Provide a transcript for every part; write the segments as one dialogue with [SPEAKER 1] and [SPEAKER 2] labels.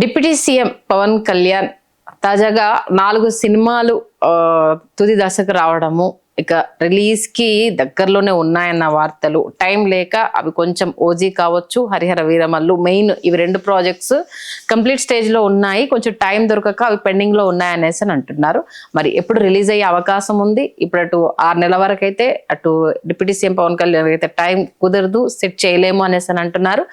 [SPEAKER 1] Deputy CM Pawan Kalyan తాజాగా 4 సినిమాలు తుది దశకు రావడము, ఇక రిలీజ్ కి దగ్గరలోనే ఉన్నాయన్న వార్తలు. టైం లేక అవి కొంచెం ఓజీ కావచ్చు, హరిహర వీరమల్లు మెయిన్ ఇవి 2 ప్రాజెక్ట్స్ కంప్లీట్ స్టేజ్ లో ఉన్నాయి. కొంచెం టైం దొరకక అవి పెండింగ్ లో ఉన్నాయనేసి అని అంటున్నారు. మరి ఎప్పుడు రిలీజ్ అయ్యే అవకాశం ఉంది? ఇప్పుడు అటు 6 నెలల వరకు అయితే అటు డిప్యూటీ సీఎం పవన్ కళ్యాణ్ అయితే టైం కుదరదు, సెట్ చేయలేము అనేసి అని అంటున్నారు.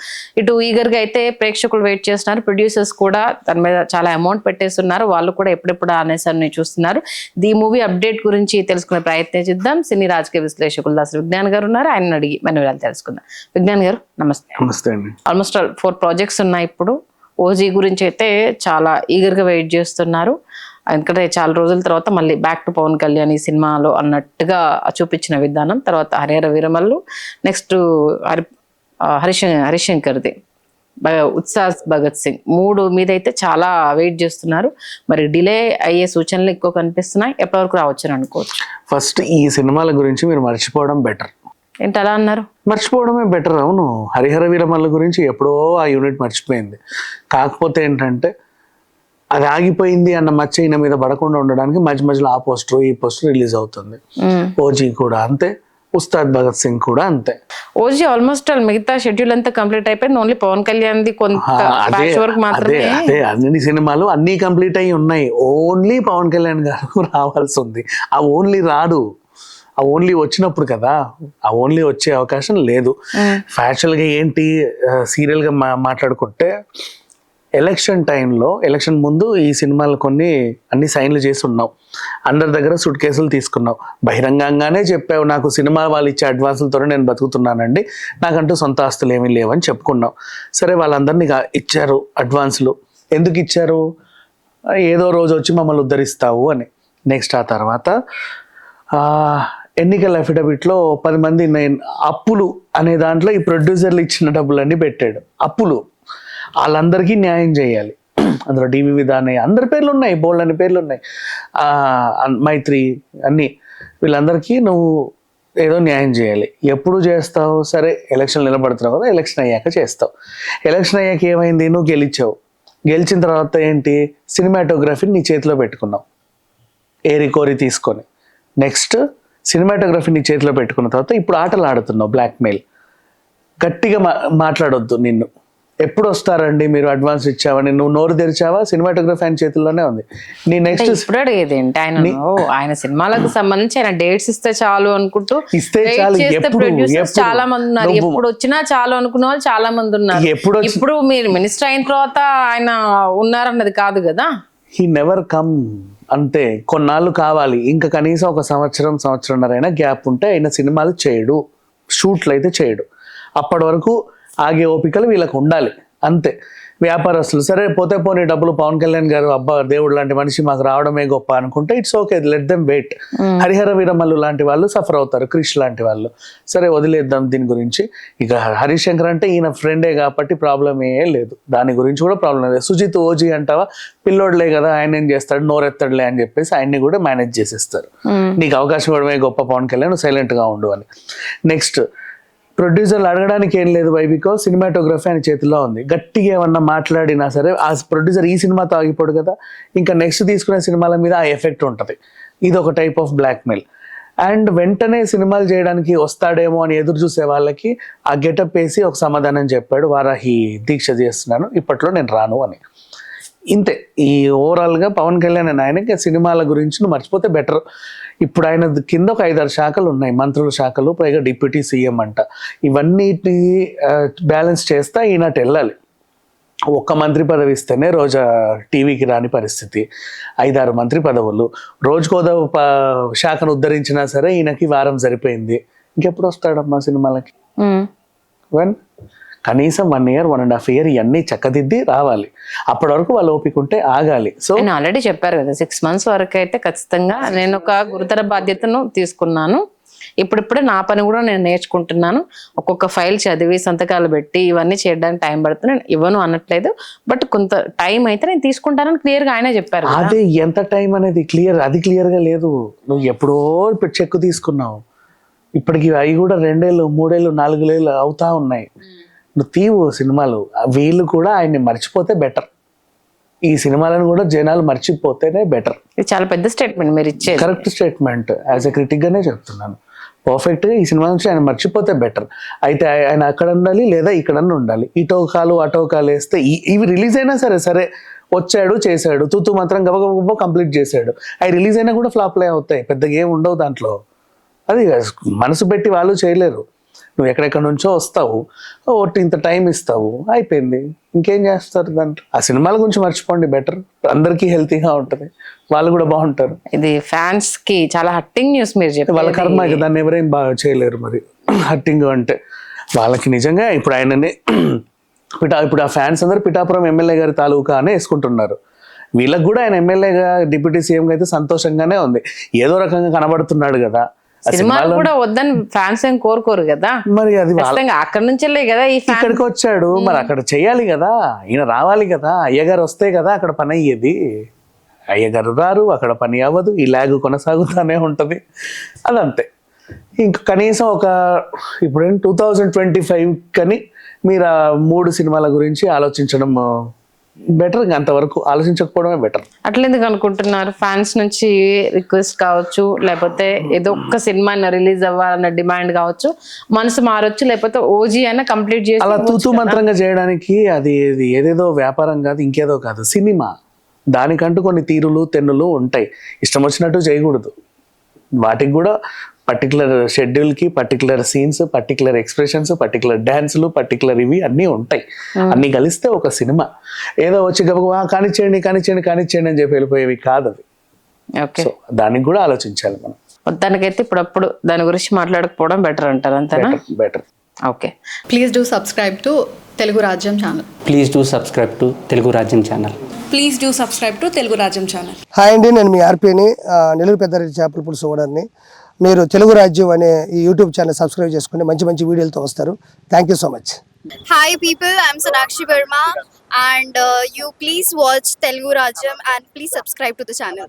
[SPEAKER 1] ఇటు ఈగర్ గా అయితే ప్రేక్షకులు వెయిట్ చేస్తున్నారు. ప్రొడ్యూసర్స్ కూడా దాని మీద చాలా అమౌంట్ పెట్టేస్తున్నారు. వాళ్ళు కూడా ఎప్పుడెప్పుడు అనేసి అని చూస్తున్నారు. ఈ మూవీ అప్డేట్ గురించి తెలుసుకునే ప్రయత్నం చేద్దాం. సినీ రాజకీయ విశ్లేషకులు దాసరి విజ్ఞాన్ గారు ఉన్నారు. ఆయన అడిగి మన వివరాలు తెలుసుకుందాం. విజ్ఞాన్ గారు నమస్తే.
[SPEAKER 2] నమస్తే అండి.
[SPEAKER 1] ఆల్మోస్ట్ 4 ప్రాజెక్ట్స్ ఉన్నాయి. ఇప్పుడు ఓజీ గురించి అయితే చాలా ఈగర్ గా వెయిట్ చేస్తున్నారు. ఎందుకంటే చాలా రోజుల తర్వాత మళ్ళీ బ్యాక్ టు పవన్ కళ్యాణ్ ఈ సినిమాలో అన్నట్టుగా చూపించిన విధానం. తర్వాత హరిహర వీరమల్లు, నెక్స్ట్ హరిశంకర్ది ఉత్సాహ్ భగత్ సింగ్ 3 మీద అయితే చాలా వెయిట్ చేస్తున్నారు. మరి డిలే అయ్యే సూచనలు ఎక్కువ కనిపిస్తున్నాయి. ఎప్పటి వరకు రావచ్చని అనుకోవచ్చు?
[SPEAKER 2] ఫస్ట్ ఈ సినిమాల గురించి మీరు మర్చిపోవడం బెటర్.
[SPEAKER 1] ఏంటి అలా అన్నారు?
[SPEAKER 2] మర్చిపోవడమే బెటర్. అవును, హరిహర వీరమల్ల గురించి ఎప్పుడో ఆ యూనిట్ మర్చిపోయింది. కాకపోతే ఏంటంటే అది ఆగిపోయింది అన్న మచ్చ ఈయన మీద పడకుండా ఉండడానికి మధ్య మధ్యలో ఆ పోస్టర్ ఈ పోస్టర్ రిలీజ్ అవుతుంది. ఓజీ కూడా అంతే, ఉస్తాద్ భగత్ సింగ్ కూడా అంతే.
[SPEAKER 1] ఓజీ ఆల్మోస్ట్ మిగతా షెడ్యూల్ అంతా కంప్లీట్ అయిపోయింది. ఓన్లీ పవన్ కళ్యాణ్ ది కొంత ప్యాచ్ వర్క్ మాత్రమే.
[SPEAKER 2] అదే అన్ని సినిమాలు అన్ని కంప్లీట్ అయి ఉన్నాయి. ఓన్లీ పవన్ కళ్యాణ్ గారు రావాల్సి ఉంది. ఆ ఓన్లీ రాడు. ఆ ఓన్లీ వచ్చినప్పుడు కదా, ఆ ఓన్లీ వచ్చే అవకాశం లేదు. ఫ్యాక్చువల్ గా ఏంటి, సీరియల్ గా మాట్లాడుకుంటే ఎలక్షన్ టైంలో, ఎలక్షన్ ముందు ఈ సినిమాలు అన్ని సైన్లు చేసి ఉన్నావు. అందరి దగ్గర సూట్ కేసులు తీసుకున్నావు. బహిరంగంగానే చెప్పావు, నాకు సినిమా వాళ్ళు ఇచ్చే అడ్వాన్సులతో నేను బతుకుతున్నానండి, నాకంటూ సొంత ఆస్తులు ఏమీ లేవని చెప్పుకున్నావు. సరే, వాళ్ళందరినీ ఇచ్చారు అడ్వాన్సులు. ఎందుకు ఇచ్చారు? ఏదో రోజు వచ్చి మమ్మల్ని ఉద్ధరిస్తావు అని. నెక్స్ట్ ఆ తర్వాత ఎన్నికల అఫిడవిట్లో 10 మంది అప్పులు అనే దాంట్లో ఈ ప్రొడ్యూసర్లు ఇచ్చిన డబ్బులన్నీ పెట్టాడు. అప్పులు వాళ్ళందరికీ న్యాయం చేయాలి. అందులో డివి విధానే అందరి పేర్లు ఉన్నాయి, బోల్డ్ అనే పేర్లు ఉన్నాయి, మైత్రి అన్ని, వీళ్ళందరికీ నువ్వు ఏదో న్యాయం చేయాలి. ఎప్పుడు చేస్తావు? సరే, ఎలక్షన్ నిలబడుతున్నావు కదా, ఎలక్షన్ అయ్యాక చేస్తావు. ఎలక్షన్ అయ్యాక ఏమైంది? నువ్వు గెలిచావు. గెలిచిన తర్వాత ఏంటి? సినిమాటోగ్రఫీని నీ చేతిలో పెట్టుకున్నావు, ఏరి కోరి తీసుకొని. నెక్స్ట్ సినిమాటోగ్రఫీ నీ చేతిలో పెట్టుకున్న తర్వాత ఇప్పుడు ఆటలు ఆడుతున్నావు, బ్లాక్మెయిల్. గట్టిగా మాట్లాడొద్దు. నిన్ను ఎప్పుడు వస్తారండి మీరు అడ్వాన్స్ ఇచ్చావని నువ్వు నోరు తెరిచావా? సినిమాటోగ్రఫీ ఆయన చేతుల్లోనే ఉంది. నీ నెక్స్ట్
[SPEAKER 1] ఇప్పుడు అడిగేది ఏంటి? ఆయన సినిమాలకు సంబంధించి ఆయన డేట్స్ ఇస్తే చాలు అనుకుంటూ
[SPEAKER 2] ఇస్తే చాలు.
[SPEAKER 1] చాలా మంది ఉన్నారు. ఎప్పుడు వచ్చినా చాలు అనుకున్న వాళ్ళు చాలా మంది ఉన్నారు. ఇప్పుడు మీరు మినిస్టర్ అయిన తర్వాత ఆయన ఉన్నారన్నది కాదు కదా.
[SPEAKER 2] He never come. అంతే, కొన్నాళ్ళు కావాలి. ఇంకా కనీసం ఒక సంవత్సరంన్నరైనా గ్యాప్ ఉంటే ఆయన సినిమాలు చేయడు, షూట్లు అయితే చేయడు. అప్పటి వరకు ఆగే ఓపికలు వీళ్ళకు ఉండాలి. అంతే. వ్యాపారస్తులు సరే పోతే పోనీ డబ్బులు, పవన్ కళ్యాణ్ గారు అబ్బా దేవుడు లాంటి మనిషి మాకు రావడమే గొప్ప అనుకుంటే it's okay, let them wait. Harihara Veeramallu లాంటి వాళ్ళు సఫర్ అవుతారు, క్రిష్ లాంటి వాళ్ళు. సరే, వదిలేద్దాం దీని గురించి. ఇక హరిశంకర్ అంటే ఈయన ఫ్రెండే కాబట్టి ప్రాబ్లం ఏ లేదు, దాని గురించి కూడా ప్రాబ్లం లేదు. సుజిత్ ఓజీ అంటావా, పిల్లోడ్లే కదా, ఆయన ఏం చేస్తాడు, నోరెత్తడులే అని చెప్పేసి ఆయన్ని కూడా మేనేజ్ చేసేస్తారు. నీకు అవకాశం ఇవ్వడమే గొప్ప పవన్ కళ్యాణ్, సైలెంట్ గా ఉండు అని. నెక్స్ట్ ప్రొడ్యూసర్లు అడగడానికి ఏం లేదు, వై బికాజ్ సినిమాటోగ్రఫీ ఆయన చేతిలో ఉంది. గట్టిగా ఏమన్నా మాట్లాడినా సరే ఆ ప్రొడ్యూసర్ ఈ సినిమాతో ఆగిపోడు కదా, ఇంకా నెక్స్ట్ తీసుకునే సినిమాల మీద ఆ ఎఫెక్ట్ ఉంటుంది. ఇది ఒక టైప్ ఆఫ్ బ్లాక్మెయిల్. అండ్ వెంటనే సినిమాలు చేయడానికి వస్తాడేమో అని ఎదురు చూసే వాళ్ళకి ఆ గెటప్ వేసి ఒక సమాధానం చెప్పాడు, వారాహి దీక్ష చేస్తున్నాను, ఇప్పట్లో నేను రాను అని. ఇంతే. ఈ ఓవరాల్గా పవన్ కళ్యాణ్ ఆయనకి సినిమాల గురించి నువ్వు మర్చిపోతే బెటర్. ఇప్పుడు ఆయన కింద ఒక 5-6 శాఖలు ఉన్నాయి, మంత్రుల శాఖలు, పైగా డిప్యూటీ సీఎం అంట. ఇవన్నిటిని బ్యాలెన్స్ చేస్తా ఈయనటి వెళ్ళాలి. ఒక్క మంత్రి పదవి ఇస్తేనే రోజా టీవీకి రాని పరిస్థితి. 5-6 మంత్రి పదవులు, రోజుకోదో శాఖను ఉద్ధరించినా సరే ఈయనకి వారం సరిపోయింది. ఇంకెప్పుడు వస్తాడమ్మా సినిమాలకి? కనీసం 1 year 1.5 year ఇవన్నీ చక్కదిద్ది రావాలి. అప్పటి వరకు వాళ్ళు ఓపిక ఉంటే ఆగాలి. సో
[SPEAKER 1] నేను ఆల్రెడీ చెప్పారు కదా, 6 months వరకు అయితే ఖచ్చితంగా నేను ఒక గురుతర బాధ్యతను తీసుకున్నాను. ఇప్పుడిప్పుడే నా పని కూడా నేను నేర్చుకుంటున్నాను. ఒక్కొక్క ఫైల్ చదివి సంతకాలు పెట్టి ఇవన్నీ చేయడానికి టైం పడుతుంది. నేను ఇవ్వను అనట్లేదు, బట్ కొంత టైం అయితే నేను తీసుకుంటానని క్లియర్ గా ఆయనే చెప్పారు.
[SPEAKER 2] అదే ఎంత టైం అనేది అది క్లియర్ గా లేదు. నువ్వు ఎప్పుడో చెక్కు తీసుకున్నావు, ఇప్పటికి అవి కూడా 2 ఏళ్ళు 3 ఏళ్ళు 4 ఏళ్ళు అవుతా ఉన్నాయి. నువ్వు తీవు సినిమాలు. వీళ్ళు కూడా ఆయన్ని మర్చిపోతే బెటర్. ఈ సినిమాలను కూడా జనాలు మర్చిపోతేనే బెటర్.
[SPEAKER 1] ఇది చాలా పెద్ద స్టేట్మెంట్ మీరు ఇచ్చేది.
[SPEAKER 2] Correct statement, as a critic గానే చెప్తున్నాను. పర్ఫెక్ట్ గా ఈ సినిమా నుంచి ఆయన మర్చిపోతే బెటర్. అయితే ఆయన అక్కడ ఉండాలి లేదా ఇక్కడన్నా ఉండాలి. ఇటోకాలు అటోకాలు వేస్తే ఇవి రిలీజ్ అయినా సరే వచ్చాడు చేశాడు, తూతు మాత్రం గబగబ కంప్లీట్ చేశాడు, అవి రిలీజ్ అయినా కూడా ఫ్లాప్లే అవుతాయి, పెద్దగా ఏం ఉండవు దాంట్లో. అది మనసు పెట్టి వాళ్ళు చేయలేరు. నువ్వు ఎక్కడెక్కడ నుంచో వస్తావు, ఒకటి ఇంత టైం ఇస్తావు, అయిపోయింది, ఇంకేం చేస్తారు దాంట్లో. ఆ సినిమాల గురించి మర్చిపోండి బెటర్. అందరికీ హెల్తీగా ఉంటుంది, వాళ్ళు కూడా బాగుంటారు.
[SPEAKER 1] ఇది ఫ్యాన్స్ కి చాలా హట్టింగ్ న్యూస్ మీరు చెప్పారు.
[SPEAKER 2] వాళ్ళ కర్మ, దాన్ని ఎవరేం బాగా చేయలేరు. మరి హట్టింగ్ అంటే వాళ్ళకి నిజంగా ఇప్పుడు ఆయనని ఇప్పుడు ఆ ఫ్యాన్స్ అందరూ పిఠాపురం ఎమ్మెల్యే గారి తాలూకా అనే వేసుకుంటున్నారు. వీళ్ళకి కూడా ఆయన ఎమ్మెల్యేగా డిప్యూటీ సీఎం అయితే సంతోషంగానే ఉంది, ఏదో రకంగా కనబడుతున్నాడు కదా.
[SPEAKER 1] సినిమాలు కూడా వద్దని ఫ్యాన్స్ ఏం కోరుకోరు కదా.
[SPEAKER 2] మరి అది
[SPEAKER 1] అక్కడ నుంచి కదా
[SPEAKER 2] ఇక్కడికి వచ్చాడు, మరి అక్కడ చెయ్యాలి కదా, ఈయన రావాలి కదా. అయ్యగారు వస్తే కదా అక్కడ పని అయ్యేది. అయ్యగారు రారు, అక్కడ పని అవ్వదు, ఈ లాగ్ కొనసాగుతూనే ఉంటది. అదంతే. ఇంకా కనీసం ఇప్పుడు 2025 కని మీరు ఆ 3 సినిమాల గురించి ఆలోచించడం బెటర్. అంతవరకు ఆలోచించకపోవడమే బెటర్.
[SPEAKER 1] అట్లెందుకు అనుకుంటున్నారు? ఫ్యాన్స్ నుంచి రిక్వెస్ట్ కావచ్చు, లేకపోతే ఏదో ఒక్క సినిమా రిలీజ్ అవ్వాలన్న డిమాండ్ కావచ్చు, మనసు మారొచ్చు, లేకపోతే ఓజీ అయినా కంప్లీట్ చేసి
[SPEAKER 2] అలా తూతూ మంత్రంగా చేయడానికి అది ఏదేదో వ్యాపారం కాదు, ఇంకేదో కాదు. సినిమా దానికంటూ కొన్ని తీరులు తెన్నులు ఉంటాయి. ఇష్టం వచ్చినట్టు చేయకూడదు. వాటికి కూడా పర్టికులర్ షెడ్యూల్కి particular scenes, particular expressions, particular డ్యాన్సులు, పర్టికులర్ ఇవి అన్నీ ఉంటాయి. అన్ని కలిస్తే ఒక సినిమా. ఏదో వచ్చి గబగబా కానిచ్చేయండి అని చెప్పి వెళ్ళిపోయేవి కాదు అది.
[SPEAKER 1] ఓకే,
[SPEAKER 2] సో దానికి కూడా ఆలోచించాలి మనం.
[SPEAKER 1] మొత్తానికైతే ఇప్పుడప్పుడు దాని గురించి మాట్లాడకపోవడం బెటర్ అంటారు, అంతేనా?
[SPEAKER 2] Better.
[SPEAKER 1] Okay,
[SPEAKER 3] please do subscribe to Telugu Rajyam channel.
[SPEAKER 4] Please do subscribe to Telugu Rajyam channel.
[SPEAKER 3] Please do subscribe to Telugu Rajyam channel.
[SPEAKER 5] Hi అండి, నేను మీ ఆర్పీని, నెల్లూరు పెద్దారెడ్డి చేపల పులుసు ఓనర్ని. మీరు తెలుగు రాజ్యం అనే ఈ యూట్యూబ్ ఛానల్ సబ్స్క్రైబ్ చేసుకుని మంచి మంచి వీడియోలతో వస్తారు. Thank you so much.
[SPEAKER 6] Hi people, I'm Sonakshi Verma and you please watch Telugu Rajyam and please subscribe to the channel.